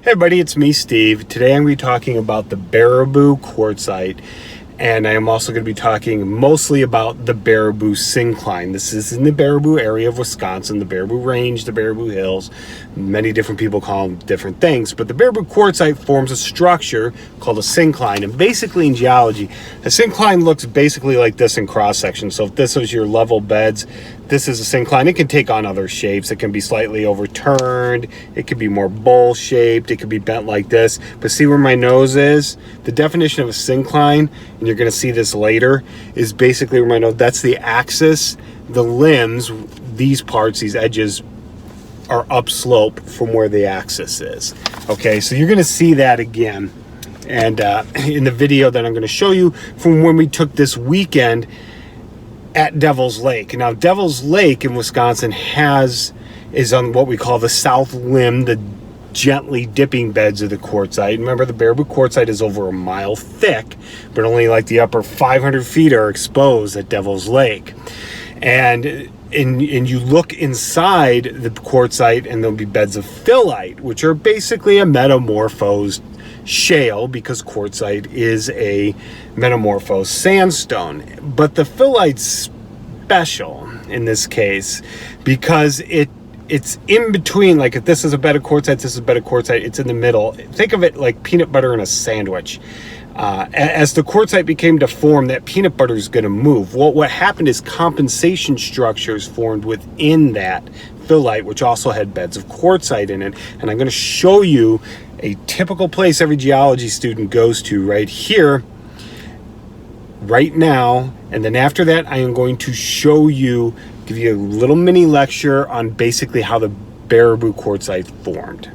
Hey everybody, it's me, Steve. Today I'm going to be talking about the Baraboo Quartzite, and I am also going to be talking mostly about the Baraboo Syncline. This is in the Baraboo area of Wisconsin, the Baraboo Range, the Baraboo Hills. Many different people call them different things, but the Baraboo Quartzite forms a structure called a syncline. And basically in geology, a syncline looks basically like this in cross-section. So if this was your level beds, this is a syncline. It can take on other shapes. It can be slightly overturned. It could be more bowl-shaped. It could be bent like this. But see where my nose is? The definition of a syncline, and you're going to see this later, is basically where my nose, that's the axis. The limbs, these parts, these edges, are upslope from where the axis is. Okay, so you're going to see that again. And in the video that I'm going to show you from when we took this weekend at Devil's Lake. Now, Devil's Lake in Wisconsin is on what we call the south limb, the gently dipping beds of the quartzite. Remember, the Baraboo Quartzite is over a mile thick, but only like the upper 500 feet are exposed at Devil's Lake. And you look inside the quartzite, and there'll be beds of phyllite, which are basically a metamorphosed shale, because quartzite is a metamorphosed sandstone. But the phyllite's special in this case because it's in between. Like if this is a bed of quartzite, this is a bed of quartzite, it's in the middle. Think of it like peanut butter in a sandwich. As the quartzite became deformed, that peanut butter is going to move. Well, what happened is compensation structures formed within that phyllite, which also had beds of quartzite in it. And I'm going to show you a typical place every geology student goes to right here, right now. And then after that, I am going to give you a little mini lecture on basically how the Baraboo Quartzite formed.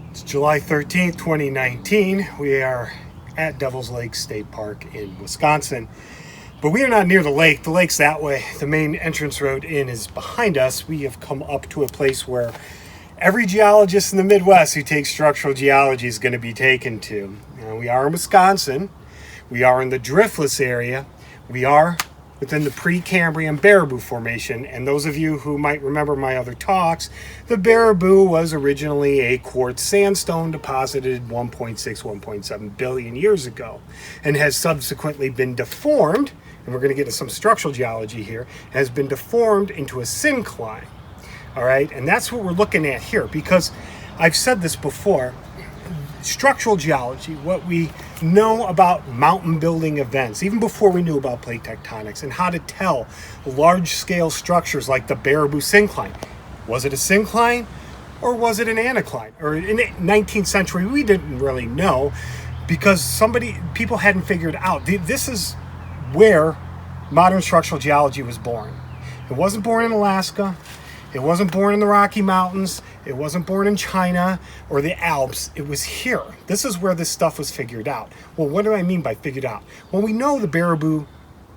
It's July 13th, 2019. We are at Devil's Lake State Park in Wisconsin. But we are not near the lake. The lake's that way. The main entrance road in is behind us. We have come up to a place where every geologist in the Midwest who takes structural geology is going to be taken to. Now, we are in Wisconsin. We are in the driftless area. We are within the Precambrian Baraboo Formation. And those of you who might remember my other talks, the Baraboo was originally a quartz sandstone deposited 1.6, 1.7 billion years ago, and has subsequently been deformed, and we're going to get into some structural geology here, has been deformed into a syncline. All right, and that's what we're looking at here, because I've said this before, structural geology, what we know about mountain building events, even before we knew about plate tectonics, and how to tell large-scale structures like the Baraboo Syncline. Was it a syncline or was it an anticline? Or in the 19th century, we didn't really know, because people hadn't figured out. This is where modern structural geology was born. It wasn't born in Alaska. It wasn't born in the Rocky Mountains. It wasn't born in China or the Alps. It was here. This is where this stuff was figured out. Well, what do I mean by figured out? Well, we know the Baraboo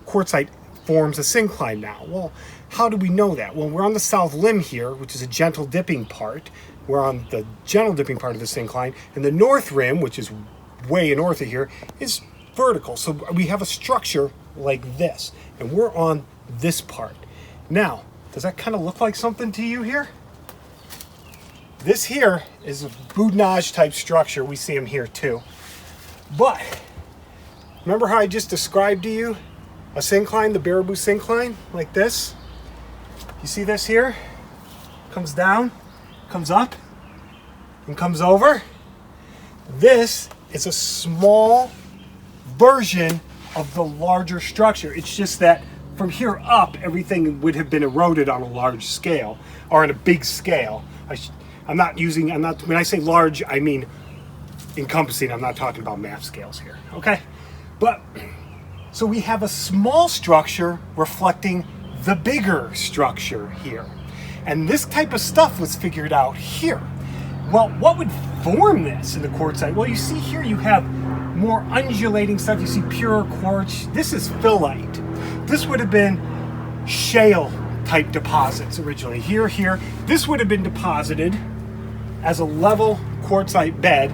Quartzite forms a syncline now. Well, how do we know that? Well, we're on the south limb here, which is a gentle dipping part. We're on the gentle dipping part of the syncline. And the north rim, which is way north of here, is vertical. So we have a structure like this. And we're on this part. Now, does that kind of look like something to you here? This here is a boudinage type structure. We see them here too. But remember how I just described to you a syncline, the Baraboo Syncline, like this? You see this here? Comes down, comes up, and comes over. This is a small version of the larger structure. It's just that from here up, everything would have been eroded on a large scale, or on a big scale. When I say large, I mean encompassing. I'm not talking about math scales here, okay? But, so we have a small structure reflecting the bigger structure here. And this type of stuff was figured out here. Well, what would form this in the quartzite? Well, you see here you have more undulating stuff. You see pure quartz. This is phyllite. This would have been shale type deposits originally. Here. This would have been deposited as a level quartzite bed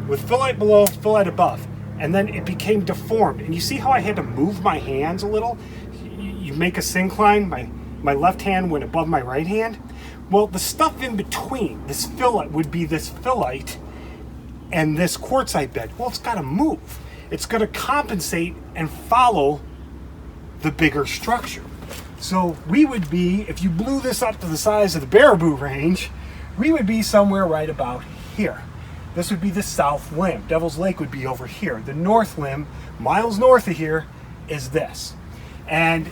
with phyllite below, phyllite above. And then it became deformed. And you see how I had to move my hands a little? You make a syncline, my left hand went above my right hand. Well, the stuff in between, this phyllite, would be this phyllite and this quartzite bed. Well, it's got to move. It's going to compensate and follow the bigger structure. So we would be, if you blew this up to the size of the Baraboo range, we would be somewhere right about here. This would be the south limb. Devil's Lake would be over here. The north limb, miles north of here, is this. And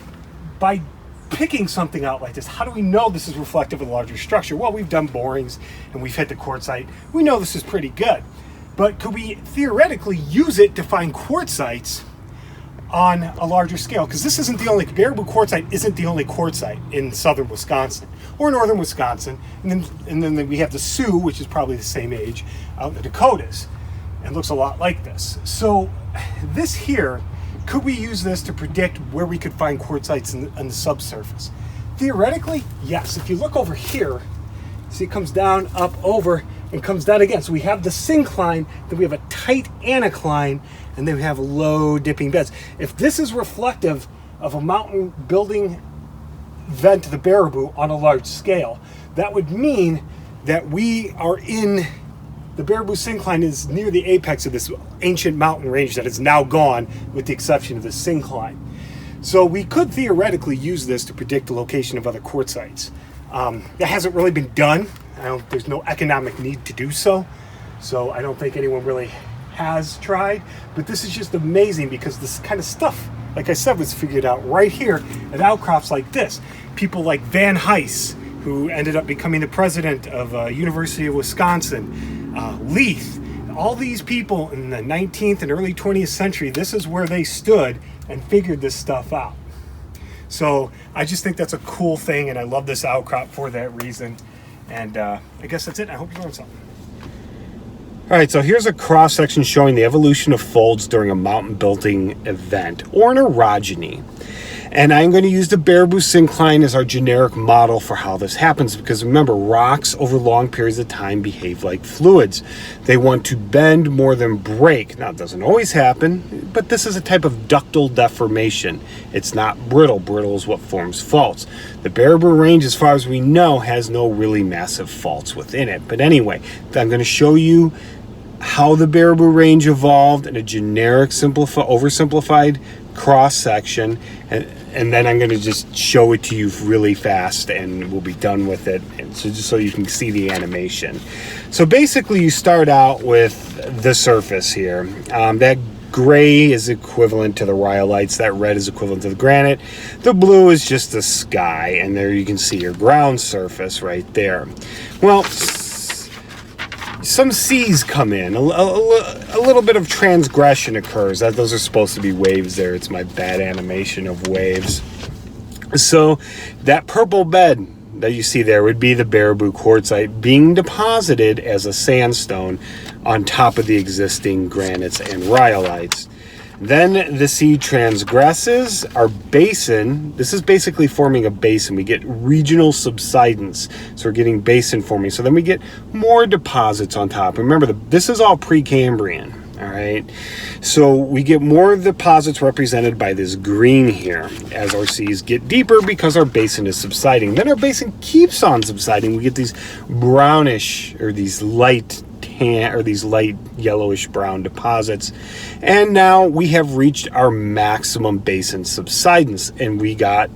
by picking something out like this, how do we know this is reflective of the larger structure? Well, we've done borings and we've hit the quartzite. We know this is pretty good. But could we theoretically use it to find quartzites on a larger scale? Because this isn't the only, Baraboo Quartzite isn't the only quartzite in southern Wisconsin or northern Wisconsin. And then we have the Sioux, which is probably the same age, out in the Dakotas, and looks a lot like this. So this here, could we use this to predict where we could find quartzites in the subsurface? Theoretically, yes. If you look over here, see it comes down, up, over, and comes down again. So we have the syncline, then we have a tight anticline, and then we have low dipping beds. If this is reflective of a mountain building vent to the Baraboo on a large scale, that would mean that we are in, the Baraboo syncline is near the apex of this ancient mountain range that is now gone, with the exception of the syncline. So we could theoretically use this to predict the location of other quartzites. That hasn't really been done. There's no economic need to do so. So I don't think anyone really has tried, but this is just amazing because this kind of stuff, like I said, was figured out right here at outcrops like this. People like Van Hise, who ended up becoming the president of University of Wisconsin, Leith, all these people in the 19th and early 20th century, this is where they stood and figured this stuff out. So I just think that's a cool thing, and I love this outcrop for that reason. And I guess that's it. I hope you learned something. All right, so here's a cross-section showing the evolution of folds during a mountain building event, or an orogeny. And I'm going to use the Baraboo syncline as our generic model for how this happens, because remember, rocks over long periods of time behave like fluids. They want to bend more than break. Now, it doesn't always happen, but this is a type of ductile deformation. It's not brittle. Brittle is what forms faults. The Baraboo range, as far as we know, has no really massive faults within it. But anyway, I'm going to show you how the Baraboo range evolved in a generic, oversimplified cross-section, and then I'm going to just show it to you really fast, and we'll be done with it. And so just so you can see the animation. So basically, you start out with the surface here. That gray is equivalent to the rhyolites. That red is equivalent to the granite. The blue is just the sky, and there you can see your ground surface right there. Well, some seas come in. A little bit of transgression occurs. Those are supposed to be waves there. It's my bad animation of waves. So that purple bed that you see there would be the Baraboo Quartzite being deposited as a sandstone on top of the existing granites and rhyolites. Then the sea transgresses our basin. This is basically forming a basin. We get regional subsidence. So we're getting basin forming. So then we get more deposits on top. Remember, this is all Precambrian, all right? So we get more deposits represented by this green here as our seas get deeper because our basin is subsiding. Then our basin keeps on subsiding. We get these brownish, or these light tan, or these light yellowish brown deposits, and now we have reached our maximum basin subsidence, and we got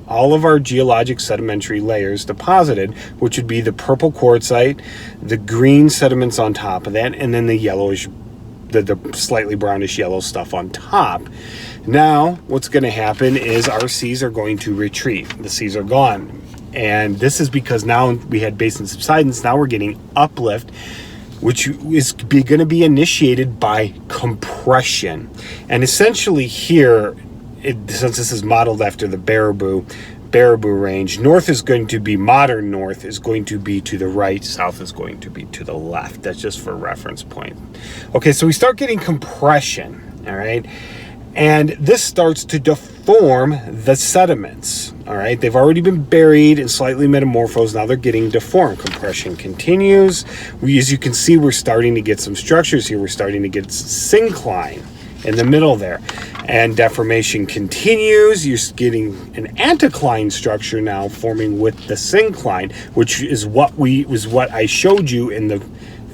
all of our geologic sedimentary layers deposited, which would be the purple quartzite, the green sediments on top of that, and then the yellowish, the slightly brownish yellow stuff on top. Now what's going to happen is our seas are going to retreat. The seas are gone, and this is because now we had basin subsidence. Now we're getting uplift, which is going to be initiated by compression. And essentially here, since this is modeled after the Baraboo range, north is going to be, modern north is going to be to the right, south is going to be to the left. That's just for reference point. Okay, so we start getting compression, all right? And this starts to deform the sediments, all right? They've already been buried and slightly metamorphosed. Now they're getting deformed. Compression continues. As you can see, we're starting to get some structures here. We're starting to get syncline in the middle there. And deformation continues. You're getting an anticline structure now forming with the syncline, which is what I showed you in the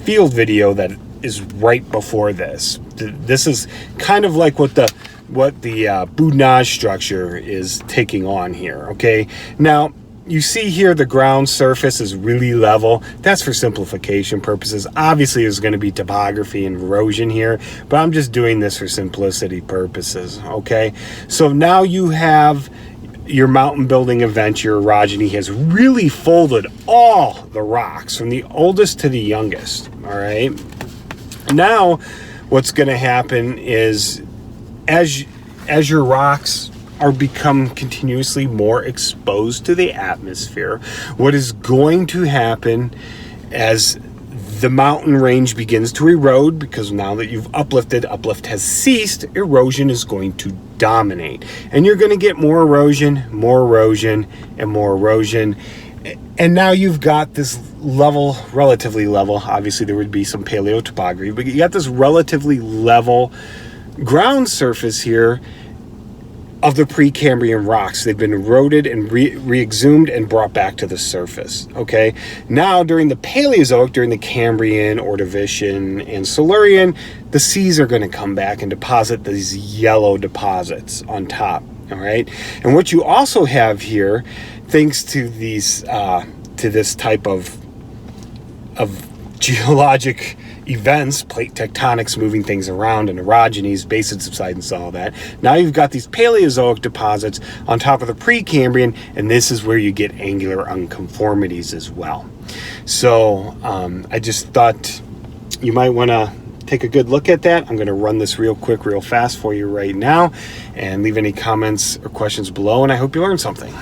field video that is right before this. This is kind of like what the boudinage structure is taking on here. Okay, now you see here the ground surface is really level. That's for simplification purposes. Obviously there's going to be topography and erosion here, but I'm just doing this for simplicity purposes. Okay, so now you have your mountain building event. Your orogeny has really folded all the rocks from the oldest to the youngest. All right, now what's going to happen is as your rocks are become continuously more exposed to the atmosphere, what is going to happen as the mountain range begins to erode, because now that you've uplift has ceased, erosion is going to dominate, and you're going to get more erosion, and more erosion. And now you've got this level, relatively level, obviously there would be some paleotopography, but you got this relatively level ground surface here of the Precambrian rocks. They've been eroded and re-exhumed and brought back to the surface. Okay, now during the Paleozoic, during the Cambrian, Ordovician, and Silurian, the seas are going to come back and deposit these yellow deposits on top. All right, and what you also have here, thanks to these to this type of geologic events, plate tectonics moving things around, and orogenies, basin subsidence, all that. Now you've got these Paleozoic deposits on top of the Precambrian, and this is where you get angular unconformities as well. So I just thought you might want to take a good look at that. I'm going to run this real quick, real fast for you right now, and leave any comments or questions below, and I hope you learned something.